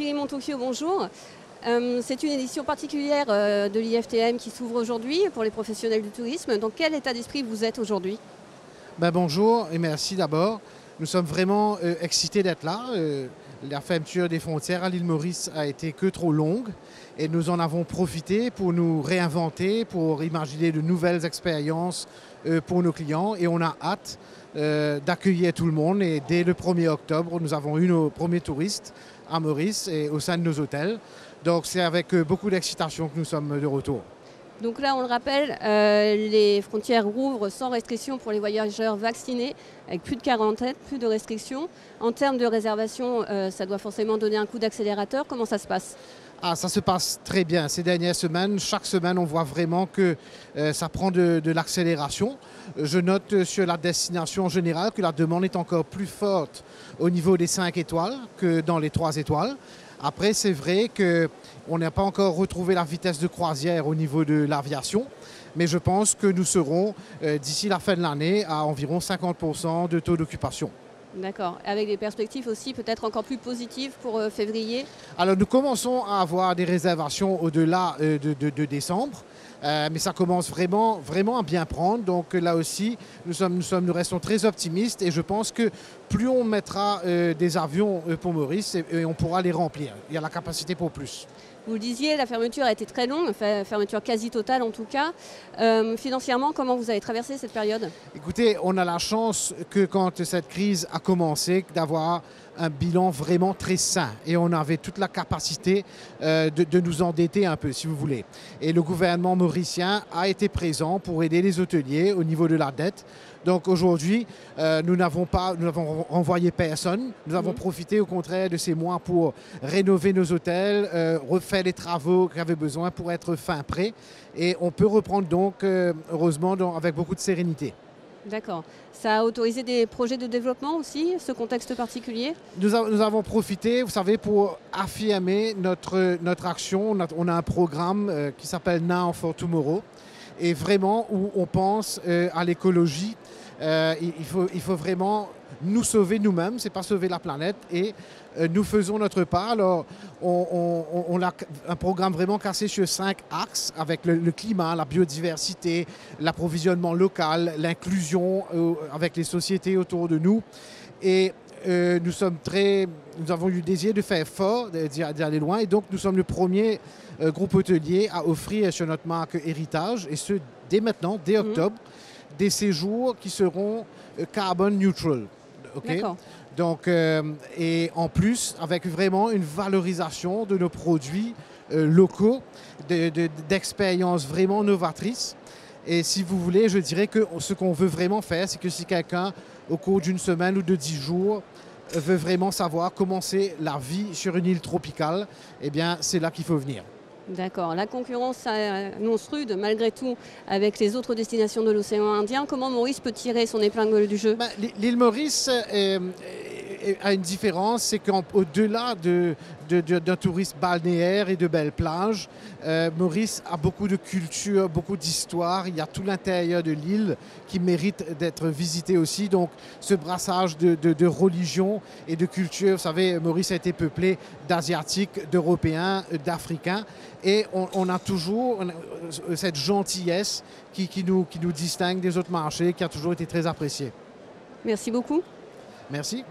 Thierry Montocchio, bonjour. C'est une édition particulière de l'IFTM qui s'ouvre aujourd'hui pour les professionnels du tourisme. Dans quel état d'esprit vous êtes aujourd'hui? Bonjour et merci d'abord. Nous sommes vraiment excités d'être là. La fermeture des frontières à l'île Maurice a été que trop longue et nous en avons profité pour nous réinventer, pour imaginer de nouvelles expériences pour nos clients et on a hâte d'accueillir tout le monde et dès le 1er octobre, nous avons eu nos premiers touristes à Maurice et au sein de nos hôtels. Donc c'est avec beaucoup d'excitation que nous sommes de retour. Donc là, on le rappelle, les frontières rouvrent sans restriction pour les voyageurs vaccinés, avec plus de quarantaine, plus de restrictions. En termes de réservation, ça doit forcément donner un coup d'accélérateur. Comment ça se passe? Ça se passe très bien. Ces dernières semaines, chaque semaine, on voit vraiment que ça prend de l'accélération. Je note sur la destination en général que la demande est encore plus forte au niveau des 5 étoiles que dans les 3 étoiles. Après, c'est vrai qu'on n'a pas encore retrouvé la vitesse de croisière au niveau de l'aviation, mais je pense que nous serons, d'ici la fin de l'année, à environ 50% de taux d'occupation. D'accord. Avec des perspectives aussi peut-être encore plus positives pour février? Alors, nous commençons à avoir des réservations au-delà de décembre. Mais ça commence vraiment à bien prendre. Donc là aussi, nous restons très optimistes et je pense que plus on mettra des avions pour Maurice, et on pourra les remplir. Il y a la capacité pour plus. Vous le disiez, la fermeture a été très longue, fermeture quasi totale en tout cas. Financièrement, comment vous avez traversé cette période? Écoutez, on a la chance que quand cette crise a commencé, d'avoir un bilan vraiment très sain et on avait toute la capacité de nous endetter un peu, si vous voulez. Et le gouvernement mauricien a été présent pour aider les hôteliers au niveau de la dette. Donc aujourd'hui, nous n'avons renvoyé personne. Nous avons profité au contraire de ces mois pour rénover nos hôtels, refaire les travaux qui avaient besoin pour être fin prêts. Et on peut reprendre donc, heureusement, avec beaucoup de sérénité. D'accord. Ça a autorisé des projets de développement aussi, ce contexte particulier? Nous avons profité, vous savez, pour affirmer notre action. On a un programme qui s'appelle Now for Tomorrow. Et vraiment, où on pense à l'écologie, il faut vraiment nous sauver nous-mêmes, c'est pas sauver la planète. Et nous faisons notre part. Alors, on a un programme vraiment cassé sur 5 axes avec le climat, la biodiversité, l'approvisionnement local, l'inclusion avec les sociétés autour de nous. Et nous avons eu le désir de faire fort, d'y aller loin. Et donc, nous sommes le premier groupe hôtelier à offrir sur notre marque Héritage, et ce, dès maintenant, dès octobre, des séjours qui seront carbon neutral. Okay? D'accord. Donc, et en plus, avec vraiment une valorisation de nos produits locaux, d'expériences vraiment novatrices. Et si vous voulez, je dirais que ce qu'on veut vraiment faire, c'est que si quelqu'un, au cours d'une semaine ou de 10 jours, veut vraiment savoir comment c'est la vie sur une île tropicale, eh bien, c'est là qu'il faut venir. D'accord. La concurrence s'annonce rude malgré tout avec les autres destinations de l'océan Indien. Comment Maurice peut tirer son épingle du jeu? L'île Maurice a une différence, c'est qu'au-delà d'un tourisme balnéaire et de belles plages, Maurice a beaucoup de culture, beaucoup d'histoire. Il y a tout l'intérieur de l'île qui mérite d'être visité aussi. Donc ce brassage de religion et de culture, vous savez, Maurice a été peuplé d'Asiatiques, d'Européens, d'Africains. Et on a toujours cette gentillesse qui nous distingue des autres marchés, qui a toujours été très appréciée. Merci beaucoup. Merci.